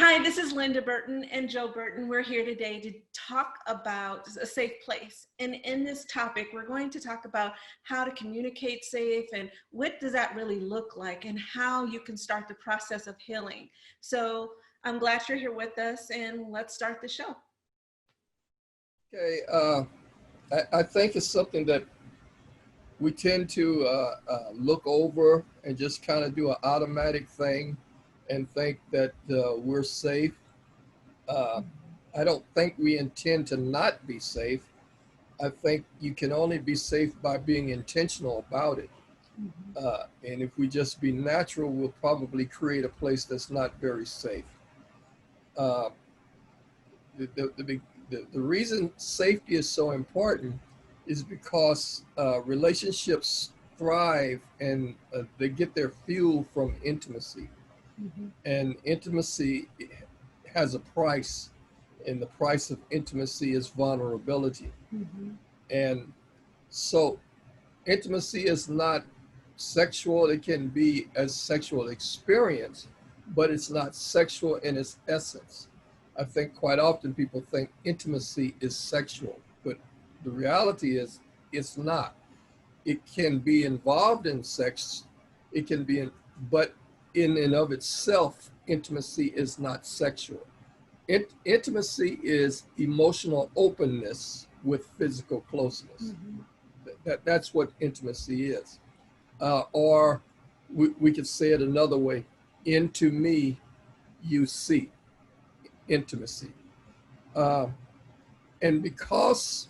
Hi, this is Linda Burton and Joe Burton. We're here today to talk about a safe place. And in this topic, we're going to talk about how to communicate safe and what does that really look like and how you can start the process of healing. So I'm glad you're here with us, and let's start the show. Okay, I think it's something that we tend to look over and just kind of do an automatic thing and think that we're safe. Uh, I don't think we intend to not be safe. I think you can only be safe by being intentional about it. And if we just be natural, we'll probably create a place that's not very safe. Uh, the reason safety is so important is because relationships thrive and they get their fuel from intimacy. And intimacy has a price, and the price of intimacy is vulnerability. And so intimacy is not sexual. It can be a sexual experience, but it's not sexual in its essence. I think quite often people think intimacy is sexual, but the reality is it's not. It can be involved in sex, it can be in, but in and of itself, intimacy is not sexual. Intimacy is emotional openness with physical closeness. That's what intimacy is. Or we could say it another way: into me, you see intimacy. Uh, and because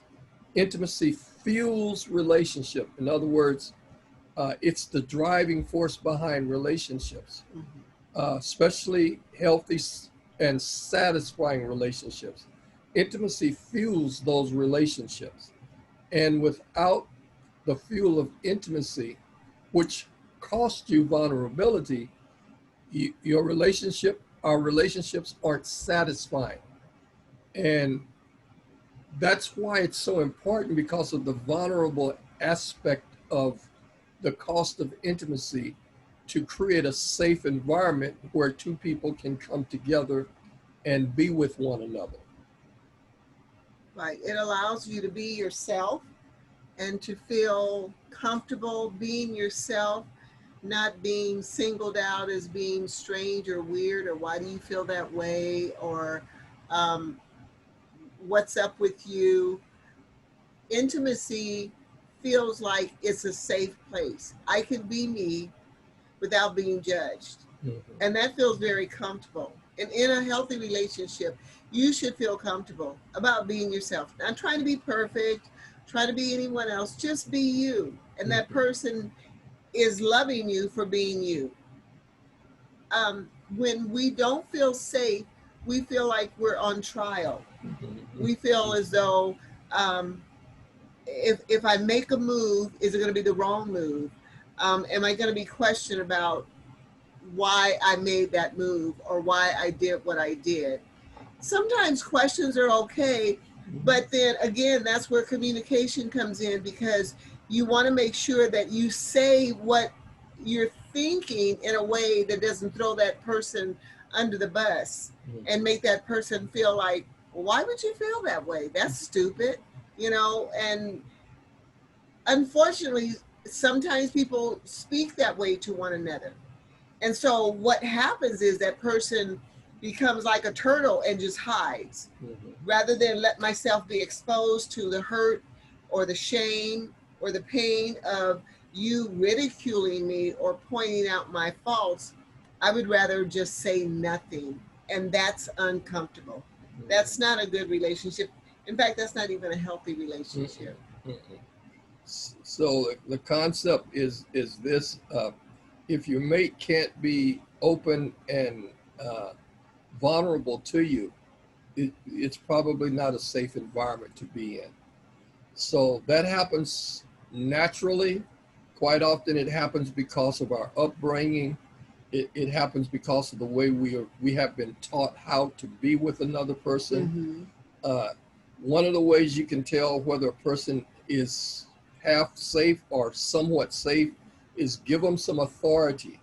intimacy fuels relationship, in other words, it's the driving force behind relationships, especially healthy and satisfying relationships. Intimacy fuels those relationships. And without the fuel of intimacy, which costs you vulnerability, your relationship, our relationships aren't satisfying. And that's why it's so important, because of the vulnerable aspect of the cost of intimacy, to create a safe environment where two people can come together and be with one another. Right. It allows you to be yourself and to feel comfortable being yourself, not being singled out as being strange or weird, or why do you feel that way, or um, what's up with you. Intimacy feels like it's a safe place. I can be me without being judged. And that feels very comfortable. And in a healthy relationship, you should feel comfortable about being yourself. Not trying to be perfect, try to be anyone else, just be you. And that person is loving you for being you. When we don't feel safe, we feel like we're on trial. We feel as though if I make a move, is it going to be the wrong move? Am I going to be questioned about why I made that move or why I did what I did? Sometimes questions are okay, but then again, that's where communication comes in, because you want to make sure that you say what you're thinking in a way that doesn't throw that person under the bus and make that person feel like, well, why would you feel that way? That's stupid, and unfortunately, sometimes people speak that way to one another. And so what happens is that person becomes like a turtle and just hides, rather than let myself be exposed to the hurt or the shame or the pain of you ridiculing me or pointing out my faults. I would rather just say nothing. And that's uncomfortable. That's not a good relationship. In fact, that's not even a healthy relationship. So the concept is this: if your mate can't be open and vulnerable to you, it's probably not a safe environment to be in. So that happens naturally. Quite often it happens because of our upbringing. It happens because of the way we have been taught how to be with another person. One of the ways you can tell whether a person is half safe or somewhat safe is give them some authority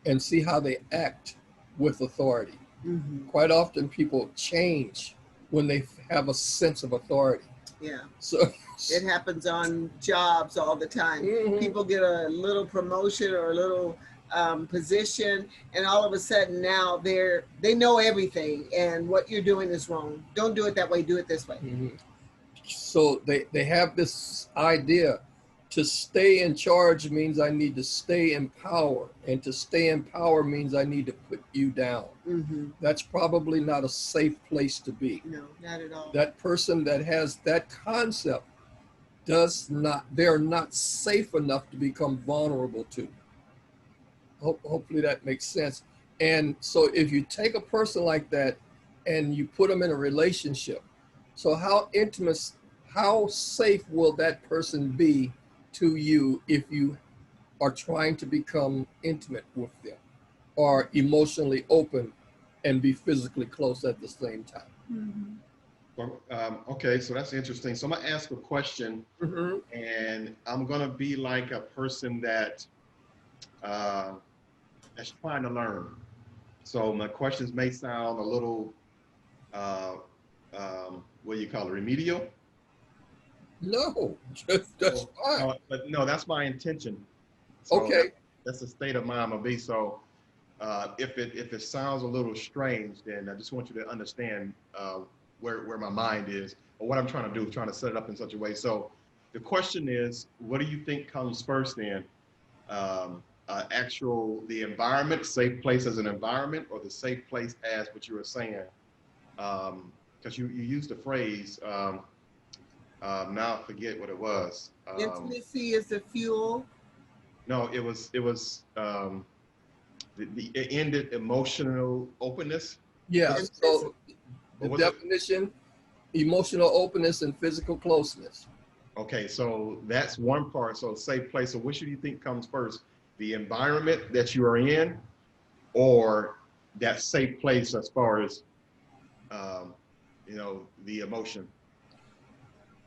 and see how they act with authority. Mhm. Quite often people change when they have a sense of authority. Yeah. So, It happens on jobs all the time. Mhm. People get a little promotion or a little position, and all of a sudden now they know everything, and what you're doing is wrong. Don't do it that way. Do it this way. Mhm. So they have this idea, to stay in charge means I need to stay in power, and to stay in power means I need to put you down. Mm-hmm. That's probably not a safe place to be. No, not at all. That person that has that concept they're not safe enough to become vulnerable to. Hopefully that makes sense. And so if you take a person like that and you put them in a relationship, so how safe will that person be to you if you are trying to become intimate with them, or emotionally open and be physically close at the same time? Mm-hmm. Well, okay, so that's interesting. So I'm gonna ask a question, Mm-hmm. and I'm gonna be like a person that's trying to learn. So my questions may sound a little, uh, what do you call it, remedial? No, that's fine. No, but no, that's my intention. So Okay. that's the state of mind I'm gonna be. So if it sounds a little strange, then I just want you to understand where my mind is, or what I'm trying to do, trying to set it up in such a way. So the question is, what do you think comes first then? The environment, safe place as an environment, or the safe place as what you were saying? Because you used the phrase, now I forget what it was. Intimacy is the fuel. No, it was it ended emotional openness. Yeah. And So the What was it? definition: emotional openness and physical closeness. Okay, so that's one part. So safe place. So which do you think comes first? The environment that you are in, or that safe place as far as the emotion?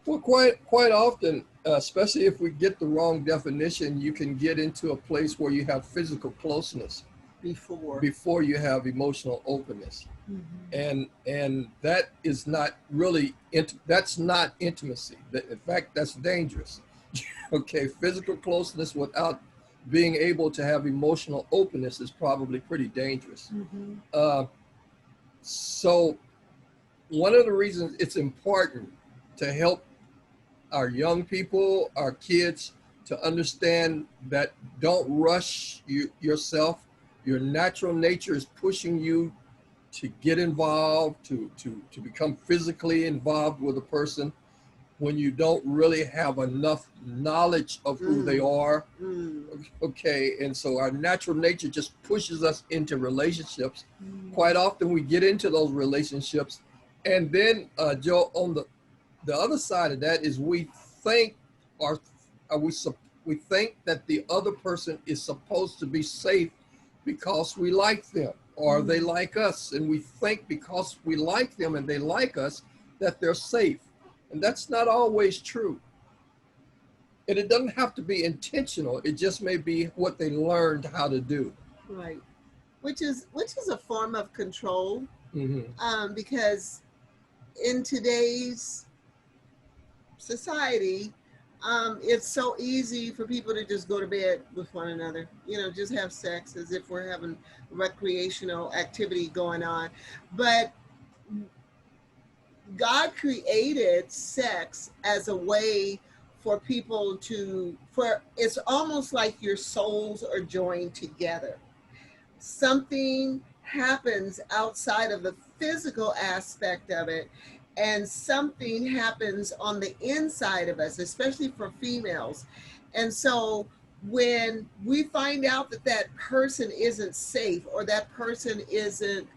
Well, quite often, especially if we get the wrong definition, you can get into a place where you have physical closeness before you have emotional openness, Mm-hmm. and that is not really that's not intimacy. In fact, that's dangerous. Okay, physical closeness without being able to have emotional openness is probably pretty dangerous. Mm-hmm. So one of the reasons it's important to help our young people, our kids, to understand that don't rush yourself. Your natural nature is pushing you to get involved, to become physically involved with a person when you don't really have enough knowledge of who they are. Okay, and so our natural nature just pushes us into relationships. Quite often we get into those relationships, and then Joe, on the other side of that is we think, or we think that the other person is supposed to be safe because we like them or they like us, and we think because we like them and they like us that they're safe, and that's not always true. And it doesn't have to be intentional. It just may be what they learned how to do. Right. Which is a form of control, Mm-hmm. because in today's society, it's so easy for people to just go to bed with one another, just have sex as if we're having recreational activity going on. But God created sex as a way for people it's almost like your souls are joined together. Something happens outside of the physical aspect of it, and something happens on the inside of us, especially for females. And so when we find out that that person isn't safe, or that person isn't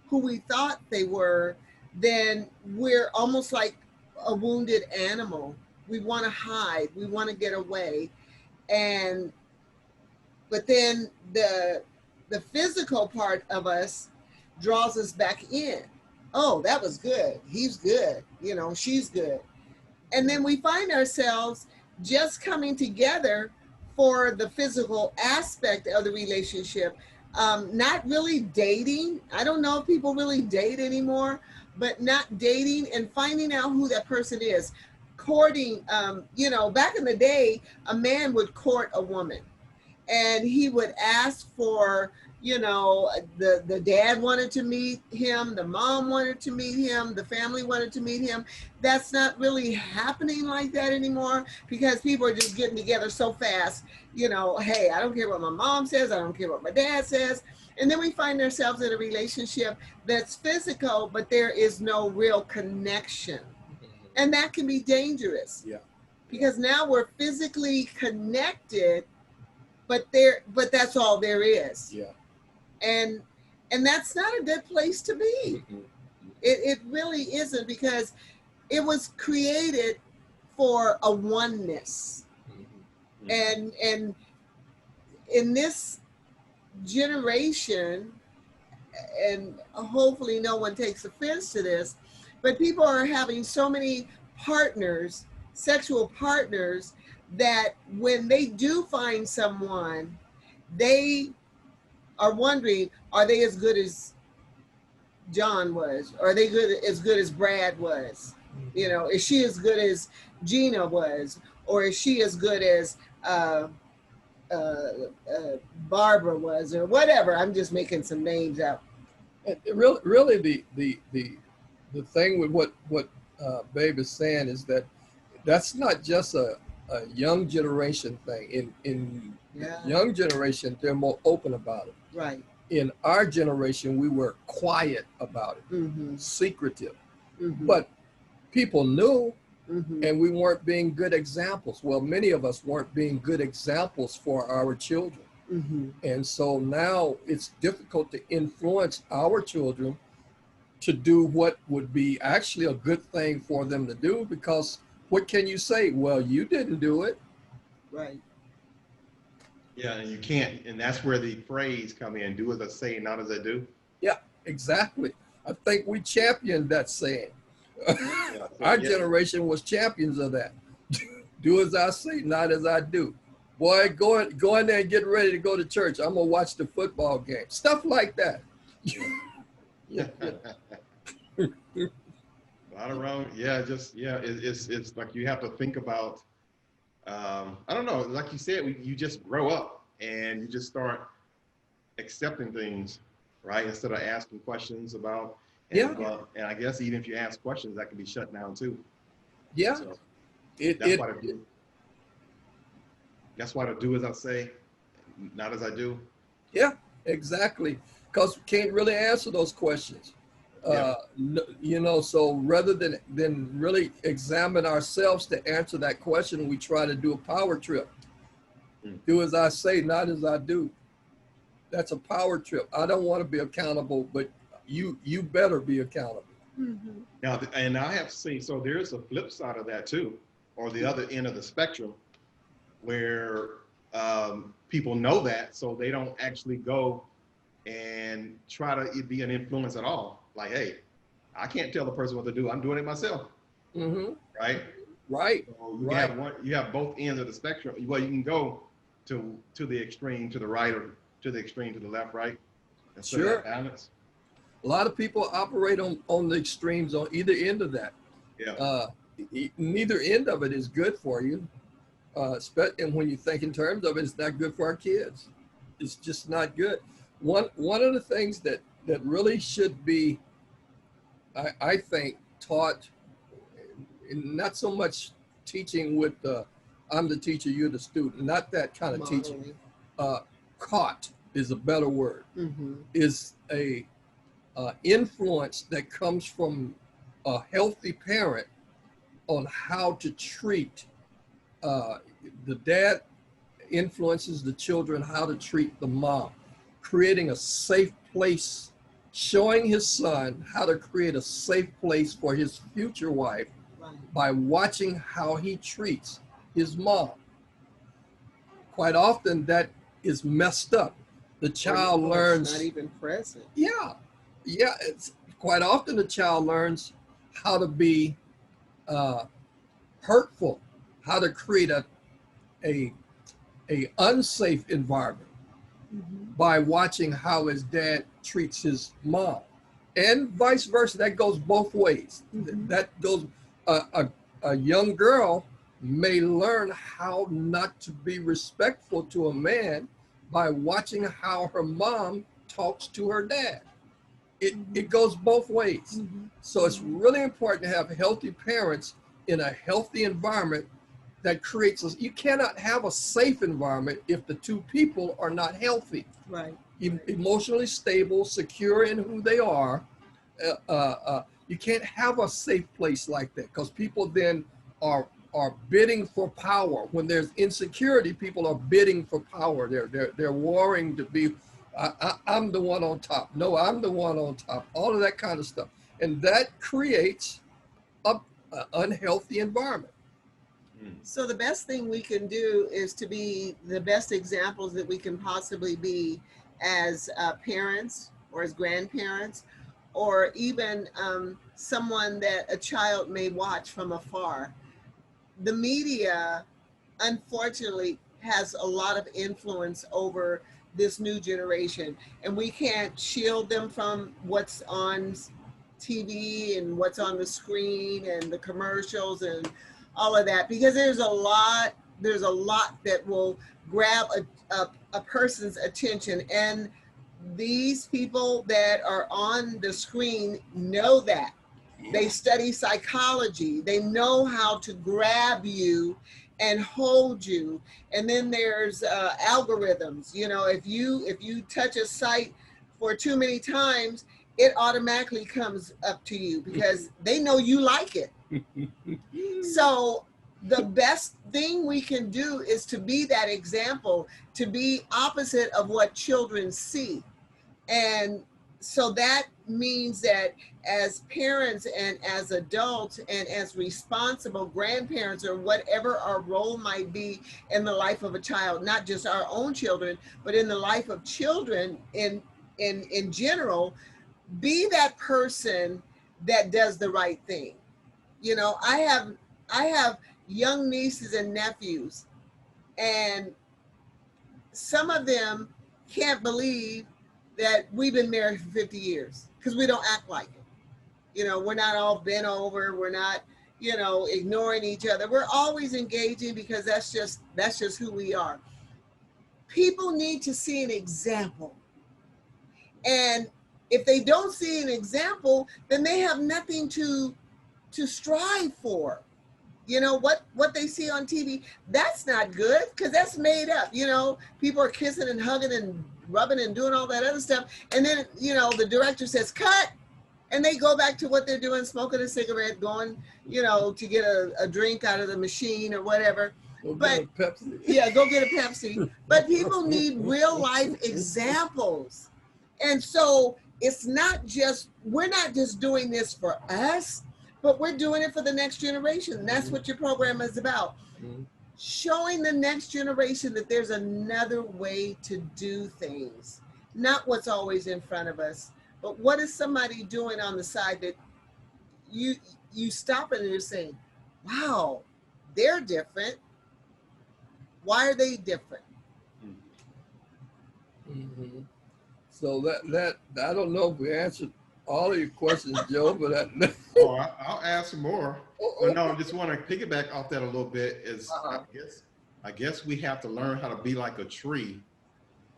who we thought they were, then we're almost like a wounded animal. We want to hide, we want to get away. But then the physical part of us draws us back in. Oh, that was good. He's good. She's good. And then we find ourselves just coming together for the physical aspect of the relationship, not really dating. I don't know if people really date anymore, but not dating and finding out who that person is. Courting, back in the day, a man would court a woman and he would ask for, the dad wanted to meet him, the mom wanted to meet him, the family wanted to meet him. That's not really happening like that anymore because people are just getting together so fast. Hey, I don't care what my mom says, I don't care what my dad says. And then we find ourselves in a relationship that's physical, but there is no real connection. And that can be dangerous. Yeah. Because now we're physically connected, but that's all there is. Yeah. And that's not a good place to be. Mm-hmm. It really isn't, because it was created for a oneness. Mm-hmm. And in this generation, and hopefully no one takes offense to this, but people are having so many partners, sexual partners, that when they do find someone, they are wondering, are they as good as John was? Are they as good as Brad was? Is she as good as Gina was? Or is she as good as Barbara was, or whatever? I'm just making some names up. Really, the thing with what Babe is saying is that that's not just a young generation thing. In young generation, they're more open about it. Right. In our generation, we were quiet about it, Mm-hmm. secretive. Mm-hmm. But people knew, Mm-hmm. and we weren't being good examples. Well, many of us weren't being good examples for our children. Mm-hmm. And so now it's difficult to influence our children to do what would be actually a good thing for them to do, because what can you say? Well, you didn't do it. Right. Yeah, and you can't, and that's where the phrase come in: "Do as I say, not as I do." Yeah, exactly. I think we championed that saying. Yeah, Our generation was champions of that. Do as I say, not as I do. Boy, go in there and get ready to go to church. I'm gonna watch the football game. Stuff like that. A lot of wrong. Yeah, it's like you have to think about. I don't know. Like you said, you just grow up and you just start accepting things, right? Instead of asking questions about. And I guess even if you ask questions, that can be shut down too. Yeah. So that's why to do as I say, not as I do. Yeah, exactly. Because we can't really answer those questions. So rather than really examine ourselves to answer that question, we try to do a power trip. Do as I say, not as I do. That's a power trip. I don't want to be accountable, but you better be accountable. Mm-hmm. Now, and I have seen, so there's a flip side of that too, or the other end of the spectrum, where people know that, so they don't actually go and try to be an influence at all. Like, hey, I can't tell the person what to do. I'm doing it myself. Mm-hmm. Right. Right. So you have both ends of the spectrum. Well, you can go to the extreme to the right, or to the extreme to the left, right. Sure. Balance. A lot of people operate on the extremes on either end of that. Yeah. Neither end of it is good for you. And when you think in terms of it, it's not good for our kids. It's just not good. One of the things that really should be, I think, taught, not so much teaching with I'm the teacher, you're the student, not that kind of teaching. Caught is a better word. Mm-hmm. Is a influence that comes from a healthy parent on how to treat. The dad influences the children how to treat the mom, creating a safe place, showing his son how to create a safe place for his future wife by watching how he treats his mom. Quite often that is messed up. The child learns. Not even present. Yeah. It's quite often the child learns how to be hurtful, how to create a unsafe environment. by watching how his dad treats his mom, and vice versa. That goes both ways. That goes, a young girl may learn how not to be respectful to a man by watching how her mom talks to her dad. It goes both ways. So it's really important to have healthy parents in a healthy environment that creates us. You cannot have a safe environment if the two people are not healthy, Right. emotionally stable, secure in who they are. You can't have a safe place like that, because people then are bidding for power. When there's insecurity, people are bidding for power. They're warring to be. I'm the one on top. No, I'm the one on top. All of that kind of stuff, and that creates an unhealthy environment. So the best thing we can do is to be the best examples that we can possibly be as parents or as grandparents, or even someone that a child may watch from afar. The media, unfortunately, has a lot of influence over this new generation, and we can't shield them from what's on TV and what's on the screen and the commercials and all of that, because there's a lot that will grab a person's attention, and these people that are on the screen know that. They study psychology. They know how to grab you and hold you. And then there's algorithms. You know, if you touch a site for too many times, it automatically comes up to you because they know you like it. So the best thing we can do is to be that example, to be opposite of what children see. And so that means that as parents and as adults and as responsible grandparents, or whatever our role might be in the life of a child, not just our own children, but in the life of children in general, be that person that does the right thing. You know, I have young nieces and nephews, and some of them can't believe that we've been married for 50 years because we don't act like it. You know, we're not all bent over. We're not, you know, ignoring each other. We're always engaging because that's just who we are. People need to see an example. And if they don't see an example, then they have nothing to strive for. You know, what they see on TV, that's not good because that's made up. You know, people are kissing and hugging and rubbing and doing all that other stuff. And then, you know, the director says, cut. And they go back to what they're doing, smoking a cigarette, going, you know, to get a drink out of the machine or whatever. Go But get a Pepsi. yeah, go get a Pepsi. But people need real life examples. And so it's not just, we're not just doing this for us, but we're doing it for the next generation. That's what your program is about. Showing the next generation that there's another way to do things, not what's always in front of us, but what is somebody doing on the side that you stop and you're saying, wow, they're different. Why are they different? So that I don't know if we answered all of your questions, Joe, but I'll add some more. But no, I just want to piggyback off that a little bit. I guess we have to learn how to be like a tree.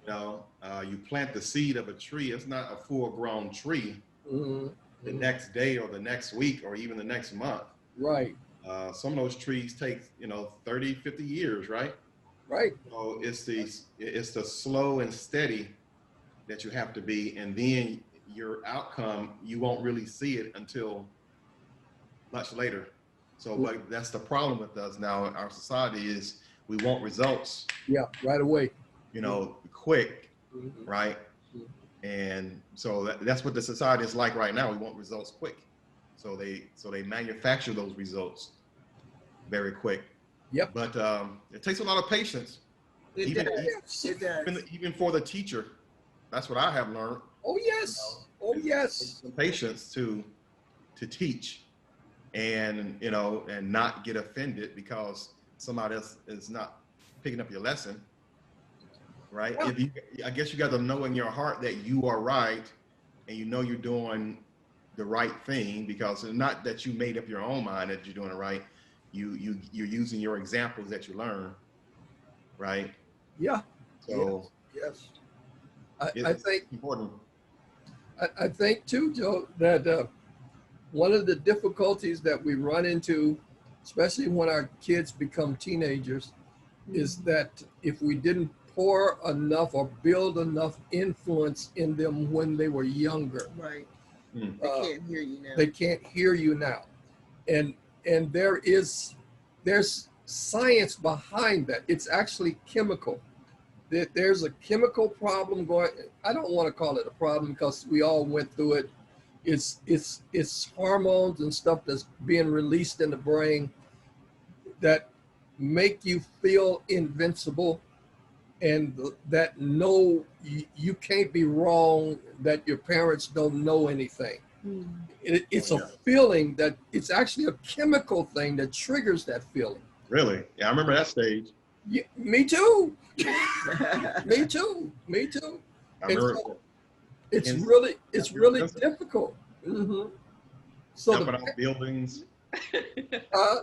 You know, you plant the seed of a tree. It's not a full-grown tree the next day or the next week or even the next month. Right. Some of those trees take, 30, 50 years, right? Right. So it's the slow and steady that you have to be, and then your outcome, you won't really see it until much later. So, but that's the problem with us now in our society is we want results. Yeah, right away. Quick, right? And so that's what the society is like right now. We want results quick. So they manufacture those results very quick. Yep. But it takes a lot of patience. It does. Even for the teacher. That's what I have learned. Oh yes. Oh yes. Some patience to teach, and and not get offended because somebody else is not picking up your lesson. right? Yeah. If you, I guess you got to know in your heart that you are right, and you know you're doing the right thing, because it's not that you made up your own mind that you're doing it right. You're using your examples that you learn, right? Yeah. So Yes. I it's think important. I think too, Joe, that one of the difficulties that we run into, especially when our kids become teenagers, is that if we didn't pour enough or build enough influence in them when they were younger, Right. Mm. They can't hear you now. they can't hear you now. And there's science behind that. It's actually chemical. There's a chemical problem going. I don't want to call it a problem because we all went through it. It's hormones and stuff that's being released in the brain that make you feel invincible, and that know you can't be wrong, that your parents don't know anything. It's Oh, a yeah. feeling that it's actually a chemical thing that triggers that feeling. Really? Yeah, I remember that stage. Yeah, me too. Me too. Me too. I And remember so it's in- really Vincent. difficult. So jumping off buildings, uh,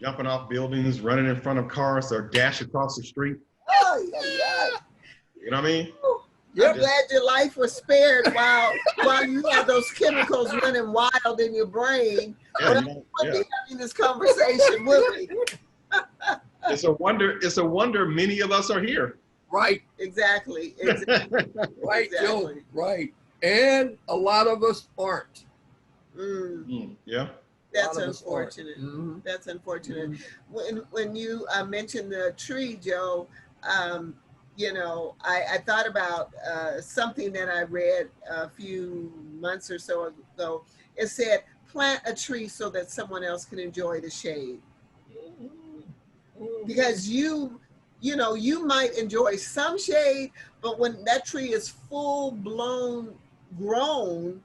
running in front of cars, or dash across the street. Oh, yeah, yeah. You know what I mean? Yep. I'm glad your life was spared while you have those chemicals running wild in your brain. Yeah, Well, you know, we'll yeah. be having this conversation, will we? It's a wonder. It's a wonder many of us are here. right, Exactly. Exactly. right, Joe, Exactly. right. And a lot of us aren't. Yeah. That's A lot of us aren't. unfortunate. Mhm. That's unfortunate. Mhm. When you mentioned the tree, Joe, you know, I thought about something that I read a few months or so ago. It said, plant a tree so that someone else can enjoy the shade. Because you know, you might enjoy some shade, but when that tree is full blown grown,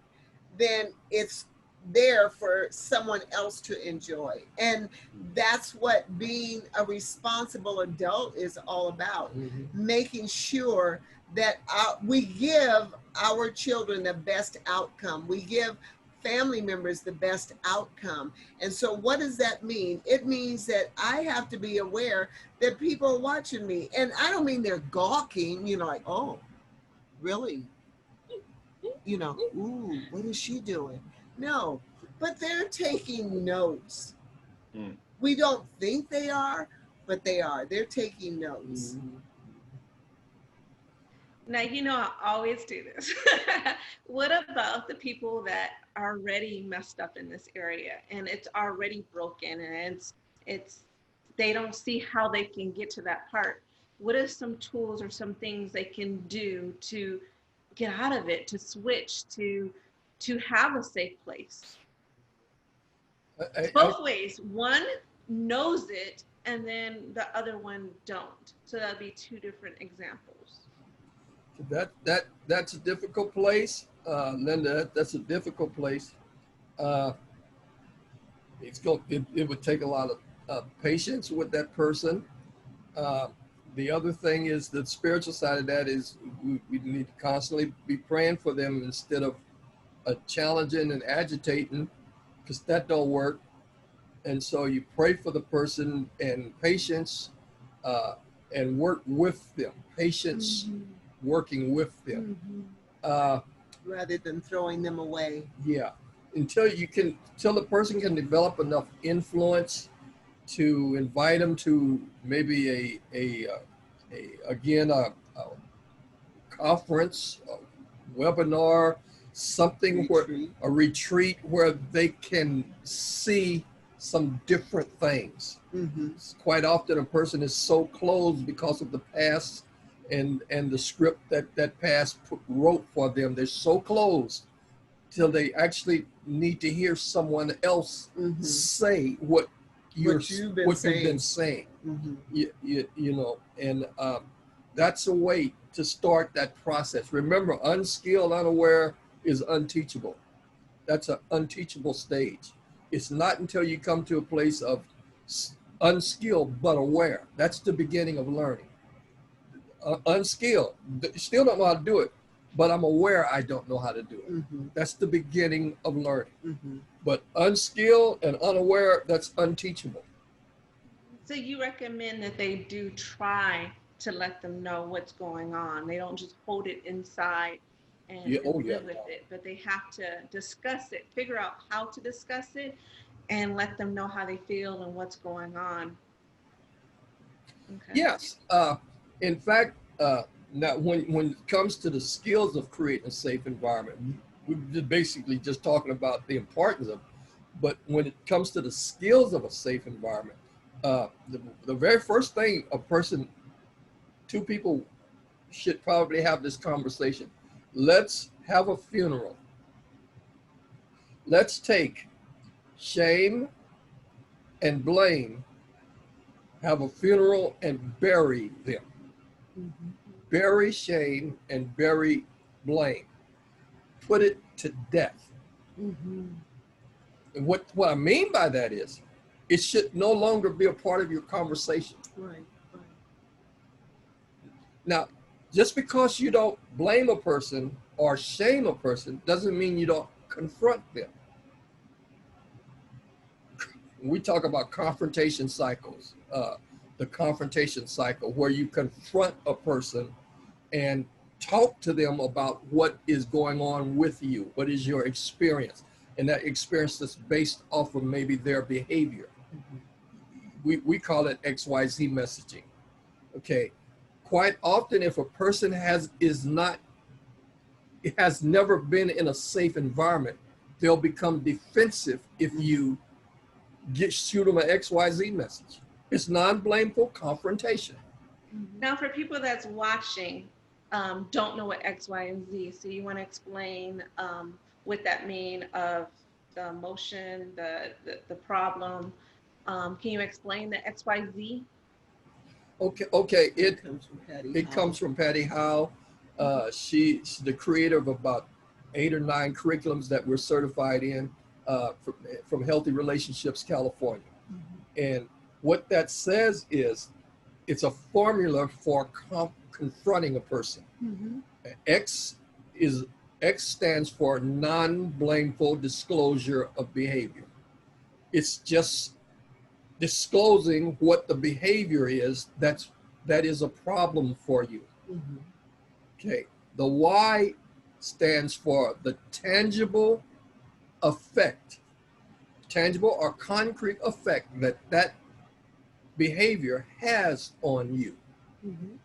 then it's there for someone else to enjoy. And that's what being a responsible adult is all about. Mhm. Making sure that we give our children the best outcome. We give family members the best outcome. And so what does that mean? It means that I have to be aware that people are watching me. And I don't mean they're gawking, you know, like, oh, really? You know, ooh, what is she doing? No, but they're taking notes. Mm. We don't think they are, but they are. They're taking notes. Mhm. Now, you know, I always do this. What about the people that are already messed up in this area and it's already broken and it's they don't see how they can get to that part? What are some tools or some things they can do to get out of it, to switch, to have a safe place? Both ways. One knows it and then the other one don't. So that'd be two different examples. That's a difficult place, Linda. That's a difficult place. It would take a lot of patience with that person. The other thing is the spiritual side of that is we need to constantly be praying for them instead of challenging and agitating, because that don't work. And so you pray for the person and patience, and work with them. Patience, working with them. Rather than throwing them away. Yeah, until the person can develop enough influence to invite them to maybe a conference, a webinar, something Retreat. a retreat where they can see some different things. Quite often a person is so closed because of the past and the script that past wrote for them. They're so closed till they actually need to hear someone else say what you've been saying. You know, and that's a way to start that process. Remember, unskilled, unaware is unteachable. That's an unteachable stage. It's not until you come to a place of unskilled but aware. That's the beginning of learning. unskilled, still don't know how to do it, but I'm aware I don't know how to do it. Mm-hmm. That's the beginning of learning. Mm-hmm. But unskilled and unaware, that's unteachable. So you recommend that they do try to let them know what's going on. They don't just hold it inside and, Yeah, oh, and yeah. live with it, but they have to discuss it, figure out how to discuss it, and let them know how they feel and what's going on. Okay. Yes. In fact, now when it comes to the skills of creating a safe environment, we're basically just talking about the importance of, but when it comes to the skills of a safe environment, the very first thing two people should probably have this conversation. Let's have a funeral. Let's take shame and blame, have a funeral and bury them. Mm-hmm. Bury shame and bury blame. Put it to death. Mm-hmm. And what I mean by that is, it should no longer be a part of your conversation. Right. Right. Now, just because you don't blame a person or shame a person doesn't mean you don't confront them. We talk about confrontation cycles, the confrontation cycle where you confront a person and talk to them about what is going on with you, what is your experience, and that experience is based off of maybe their behavior. We call it XYZ messaging. Okay. Quite often, if a person has never been in a safe environment, they'll become defensive if you shoot them an XYZ message. It's non-blameful confrontation. Now, for people that's watching, don't know what X, Y, and Z, so you want to explain what that mean of the emotion, the problem. Can you explain the X, Y, Z? Okay. It comes from Patty. It comes from Patty Howe. She's the creator of about 8 or 9 curriculums that we're certified in from Healthy Relationships, California. Mm-hmm. And what that says is it's a formula for confronting a person. Mm-hmm. X stands for non-blameful disclosure of behavior. It's just disclosing what the behavior is that is a problem for you. Mm-hmm. Okay. The Y stands for the tangible effect, tangible or concrete effect that behavior has on you. Mm-hmm.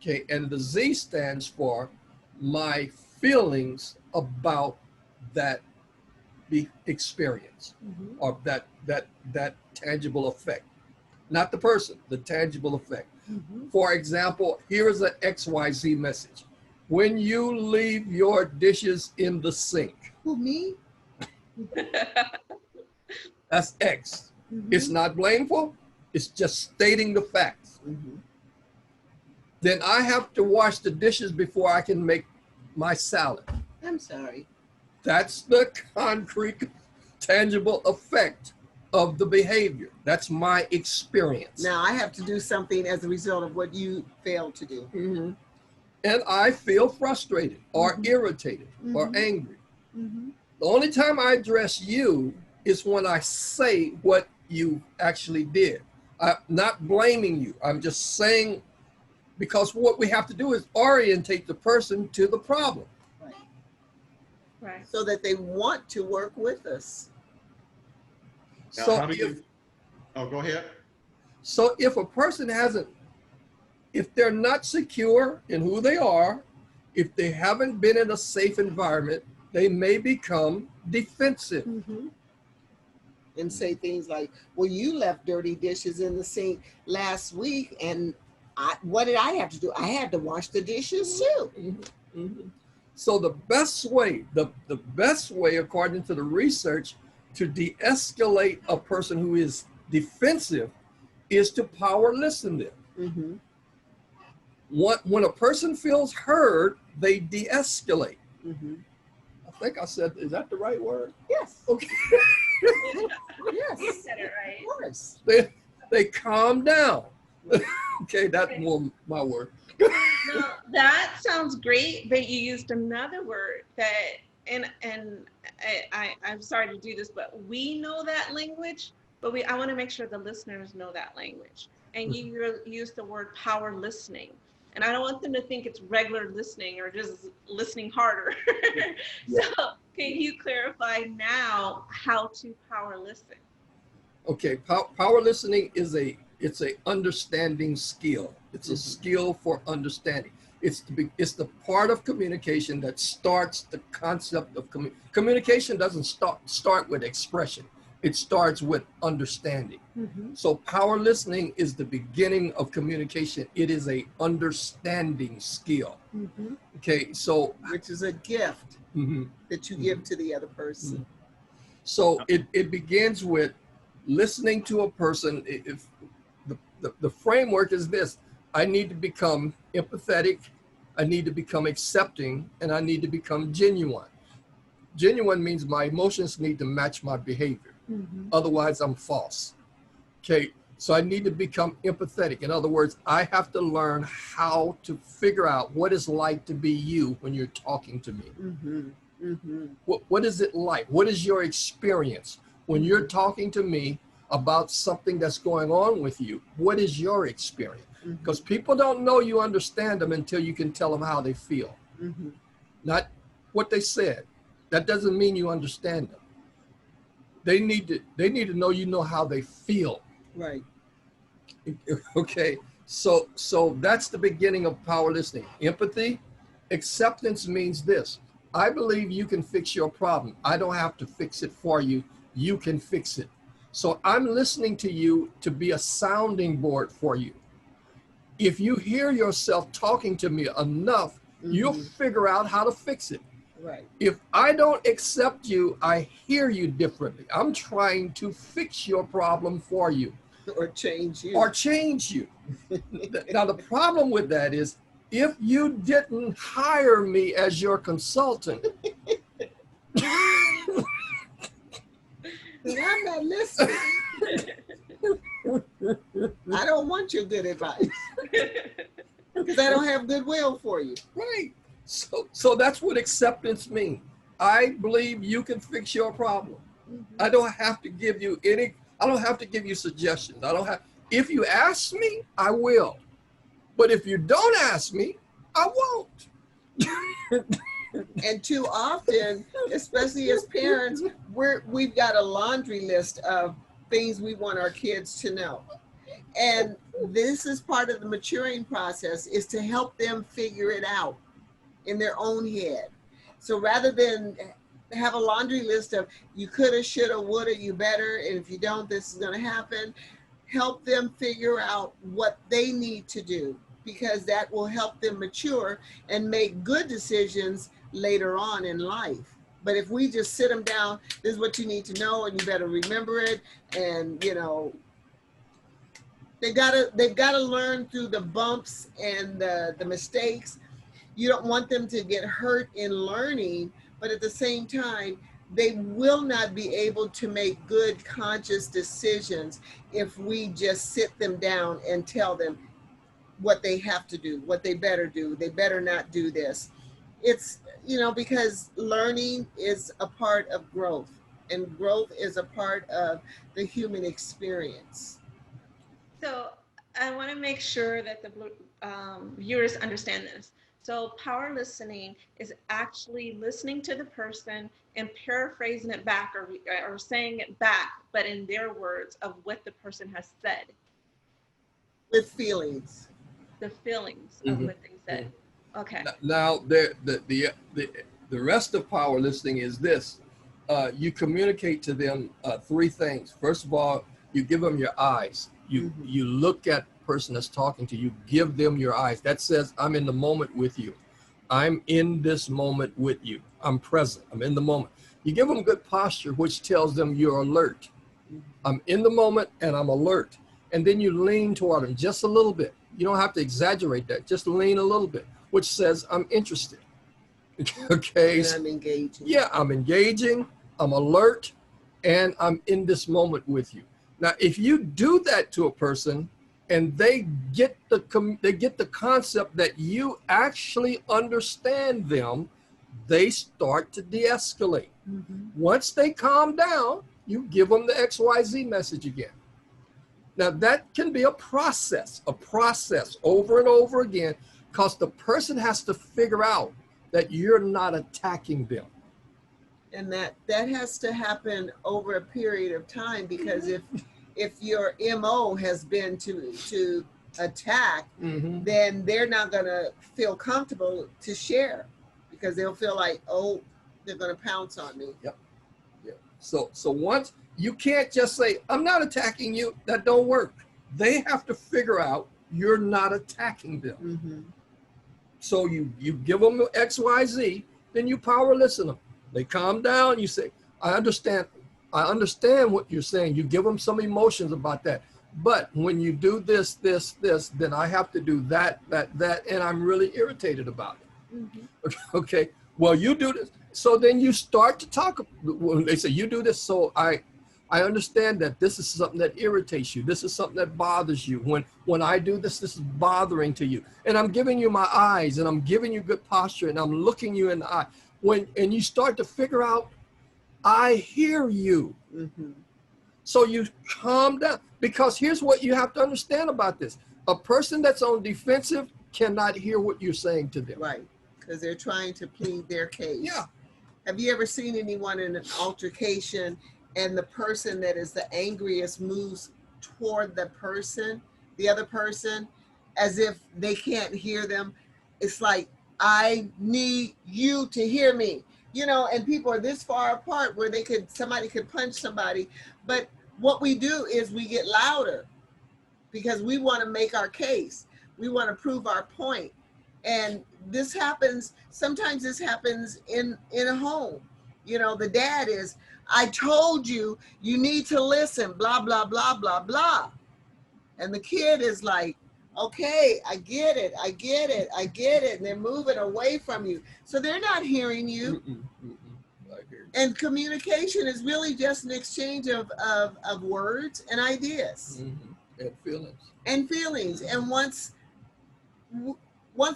Okay. And the Z stands for my feelings about that experience, Mm-hmm. or that tangible effect, not the person, the tangible effect. Mm-hmm. For example, here is an XYZ message. When you leave your dishes in the sink, Who, me? that's X. Mm-hmm. It's not blameful. It's just stating the facts. Mm-hmm. Then I have to wash the dishes before I can make my salad. I'm sorry. That's the concrete, tangible effect of the behavior. That's my experience. Now I have to do something as a result of what you failed to do. Mm-hmm. And I feel frustrated or Mhm. irritated or Mhm. angry. Mm-hmm. The only time I address you is when I say what you actually did. I'm not blaming you. I'm just saying, because what we have to do is orientate the person to the problem. Right. Right. So that they want to work with us. Now, So how do if, you? Oh, go ahead. so if a person if they're not secure in who they are, if they haven't been in a safe environment, they may become defensive. Mm-hmm. And say things like, well, you left dirty dishes in the sink last week, and what did I have to do? I had to wash the dishes too. Mm-hmm. Mm-hmm. So the best way, according to the research, to de-escalate a person who is defensive is to power listen them. Mm-hmm. When a person feels heard, they de-escalate. Mm-hmm. I think I said, is that the right word? Yes. Okay. Yes. You said it Of right. course. They calm down. Okay, that's more my word. Now, that sounds great, but you used another word that, and I'm sorry to do this, but we know that language, but I want to make sure the listeners know that language. And you used the word power listening. And I don't want them to think it's regular listening or just listening harder. So can you clarify now how to power listen? Okay, power listening is it's a understanding skill. It's a skill for understanding. It's the part of communication that starts the concept of communication. Doesn't start with expression. It starts with understanding. So power listening is the beginning of communication. It is a understanding skill. Okay, so Which is a gift that you give to the other person. So it begins with listening to a person. If the framework is this: I need to become empathetic, I need to become accepting, and I need to become genuine. Genuine means my emotions need to match my behavior. Otherwise, I'm false. Okay, so I need to become empathetic. In other words, I have to learn how to figure out what it's like to be you when you're talking to me. What is it like? What is your experience when you're talking to me about something that's going on with you? What is your experience? Because people don't know you understand them until you can tell them how they feel, not what they said. That doesn't mean you understand them. They need to know you know how they feel. Right. Okay, so that's the beginning of power listening. Empathy, acceptance means this: I believe you can fix your problem. I don't have to fix it for you. You can fix it. So I'm listening to you to be a sounding board for you. If you hear yourself talking to me enough, you'll figure out how to fix it. Right. If I don't accept you, I hear you differently. I'm trying to fix your problem for you. Or change you. Or change you. Now, the problem with that is if you didn't hire me as your consultant, I'm not listening. I don't want your good advice because I don't have goodwill for you. right? So that's what acceptance means. I believe you can fix your problem. I don't have to give you I don't have to give you suggestions. If you ask me, I will. But if you don't ask me, I won't. And too often, especially as parents, we've got a laundry list of things we want our kids to know. And this is part of the maturing process, is to help them figure it out in their own head. So rather than have a laundry list of you coulda, shoulda, woulda, you better, and if you don't, this is going to happen, help them figure out what they need to do, because that will help them mature and make good decisions later on in life. But if we just sit them down, this is what you need to know and you better remember it, and you know, they've got to learn through the bumps and the mistakes. You don't want them to get hurt in learning, but at the same time, they will not be able to make good conscious decisions if we just sit them down and tell them what they have to do, what they better do. They better not do this. It's, you know, because learning is a part of growth, and growth is a part of the human experience. So I want to make sure that the viewers understand this. So power listening is actually listening to the person and paraphrasing it back, or saying it back, but in their words of what the person has said. With feelings. The feelings of what they said. Okay. Now, the rest of power listening is this: you communicate to them three things. First of all, you give them your eyes. You look at the person that's talking to you. Give them your eyes. That says, I'm in the moment with you. I'm in this moment with you. I'm present. I'm in the moment. You give them good posture, which tells them you're alert. I'm in the moment and I'm alert. And then you lean toward them just a little bit. You don't have to exaggerate that. Just lean a little bit, which says I'm interested. Okay. And I'm engaging. Yeah, I'm engaging. I'm alert, and I'm in this moment with you. Now, if you do that to a person, and they get the concept that you actually understand them, they start to de-escalate. Once they calm down, you give them the XYZ message again. Now that can be a process over and over again, because the person has to figure out that you're not attacking them. And that has to happen over a period of time, because if your MO has been to attack, then they're not going to feel comfortable to share, because they'll feel like, oh, they're going to pounce on me. Yep. So once, you can't just say, I'm not attacking you. That don't work. They have to figure out you're not attacking them. So you give them XYZ, then you power listen them. They calm down. You say, I understand what you're saying. You give them some emotions about that. But when you do this, then I have to do that, and I'm really irritated about it. Okay. Well, you do this. So then you start to talk. When they say you do this, so I understand that this is something that irritates you. This is something that bothers you. When I do this, this is bothering to you. And I'm giving you my eyes, and I'm giving you good posture, and I'm looking you in the eye. And you start to figure out, I hear you. So you calm down, because here's what you have to understand about this. A person that's on defensive cannot hear what you're saying to them. Right, because they're trying to plead their case. Yeah. Have you ever seen anyone in an altercation and the person that is the angriest moves toward the other person, as if they can't hear them? It's like, I need you to hear me, and people are this far apart where somebody could punch somebody. But what we do is we get louder, because we want to make our case. We want to prove our point. And sometimes this happens in a home. The dad is, I told you, you need to listen, blah, blah, blah, blah, blah. And the kid is like, okay, I get it. And they're moving away from you. So they're not hearing you. And communication is really just an exchange of words and ideas. And feelings. And once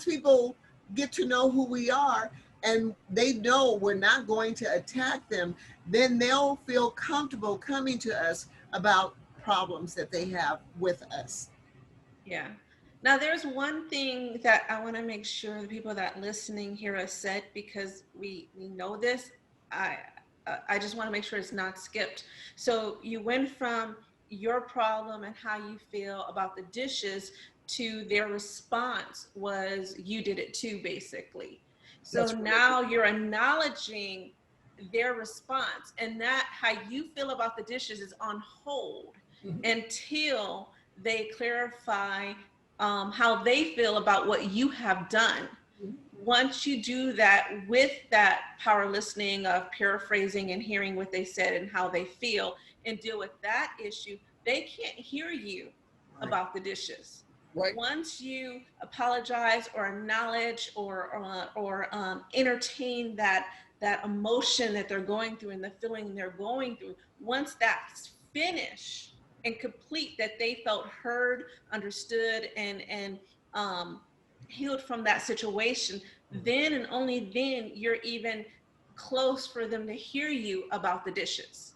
people get to know who we are, and they know we're not going to attack them, then they'll feel comfortable coming to us about problems that they have with us. Yeah. Now, there's one thing that I want to make sure the people that listening hear us said, because we know this. I just want to make sure it's not skipped. So you went from your problem and how you feel about the dishes to their response was you did it too, basically. So now you're acknowledging their response, and that how you feel about the dishes is on hold until they clarify how they feel about what you have done. Once you do that with that power listening of paraphrasing and hearing what they said and how they feel, and deal with that issue, they can't hear you about the dishes. Right. Once you apologize or acknowledge or entertain that emotion that they're going through and the feeling they're going through, once that's finished and complete, that they felt heard, understood, and healed from that situation, then and only then you're even close for them to hear you about the dishes.